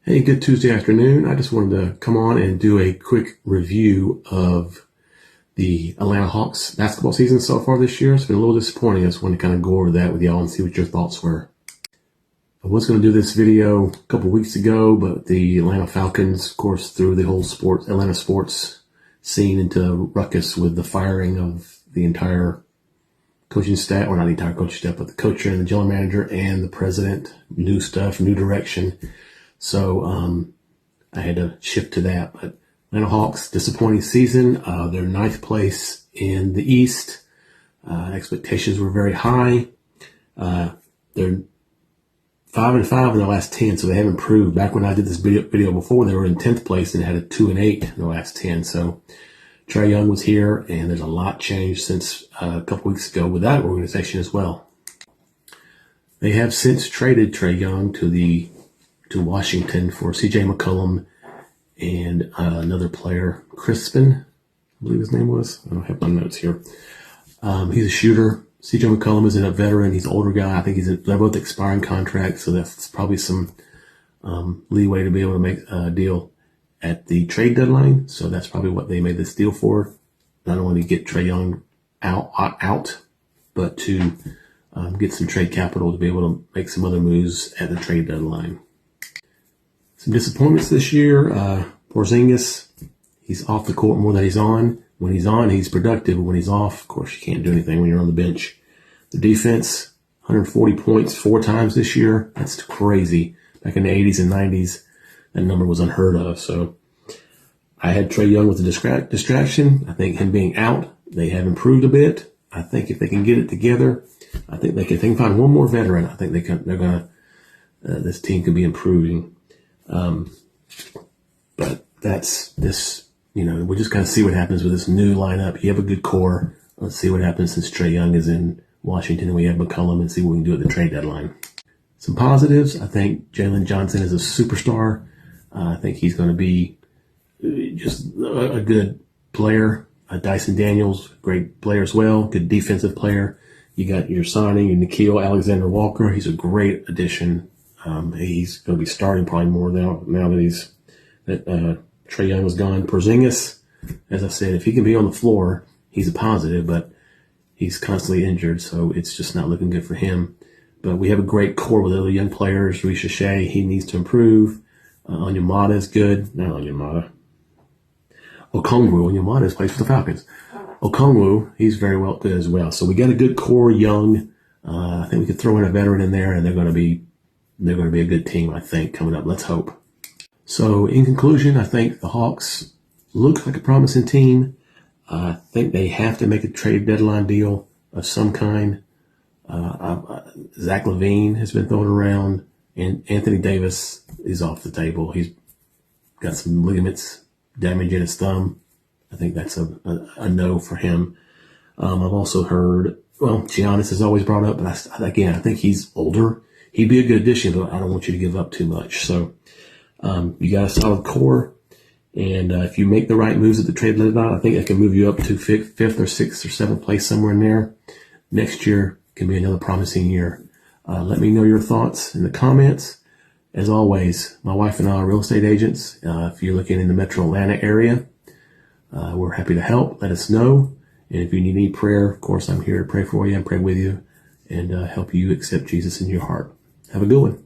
Hey, good Tuesday afternoon. I just wanted to come on and do a quick review of the Atlanta Hawks basketball season so far this year. It's been a little disappointing. I just wanted to kind of go over that with y'all and see what your thoughts were. I was going to do this video a couple weeks ago, but the Atlanta Falcons, of course, threw the whole Atlanta sports scene into ruckus with the firing of the entire coaching staff, or not the entire coaching staff, but the coach and the general manager and the president. New stuff, new direction. So I had to shift to that. But Atlanta Hawks, disappointing season. They're ninth place in the East. Expectations were very high. They're 5-5 in the last 10, so they have improved. Back when I did this video before, they were in 10th place and had a 2-8 in the last 10. So Trae Young was here, and there's a lot changed since a couple weeks ago with that organization as well. They have since traded Trae Young to Washington for C.J. McCollum and another player, Crispin, I believe his name was. I don't have my notes here. He's a shooter. C.J. McCollum is a veteran. He's an older guy. I think they're both expiring contracts, so that's probably some leeway to be able to make a deal at the trade deadline. So that's probably what they made this deal for. Not only to get Trae Young out, but to get some trade capital to be able to make some other moves at the trade deadline. Some disappointments this year. Porzingis, he's off the court more than he's on. When he's on, he's productive. But when he's off, of course, you can't do anything when you're on the bench. The defense, 140 points 4 times this year. That's crazy. Back in the 80s and 90s, that number was unheard of. So I had Trae Young with the distraction. I think him being out, they have improved a bit. I think if they can get it together, I think they can find one more veteran. I think this team could be improving. But that's this, we'll just kind of see what happens with this new lineup. You have a good core. Let's see what happens since Trae Young is in Washington and we have McCollum, and see what we can do at the trade deadline. Some positives. I think Jalen Johnson is a superstar. I think he's going to be just a good player. Dyson Daniels, great player as well. Good defensive player. You got your signing, your Nickeil Alexander-Walker. He's a great addition. He's going to be starting probably more now that Trae Young was gone. Porzingis, as I said, if he can be on the floor, he's a positive, but he's constantly injured, so it's just not looking good for him. But we have a great core with other young players. Risha Shea, he needs to improve. Onyemata is good. Not Onyemata. Okongwu. Onyemata plays for the Falcons. Okongwu, he's very good as well. So we got a good core, young. I think we could throw in a veteran in there, and they're going to be a good team, I think, coming up. Let's hope. So in conclusion, I think the Hawks look like a promising team. I think they have to make a trade deadline deal of some kind. Zach LaVine has been thrown around, and Anthony Davis is off the table. He's got some ligaments damage in his thumb. I think that's a no for him. I've also heard, Giannis is always brought up, but I think he's older. He'd be a good addition, but I don't want you to give up too much. So you got a solid core, and if you make the right moves at the trade deadline, I think it can move you up to 5th or 6th or 7th place, somewhere in there. Next year can be another promising year. Let me know your thoughts in the comments. As always, my wife and I are real estate agents. If you're looking in the metro Atlanta area, we're happy to help. Let us know. And if you need prayer, of course, I'm here to pray for you and pray with you and help you accept Jesus in your heart. Have a good one.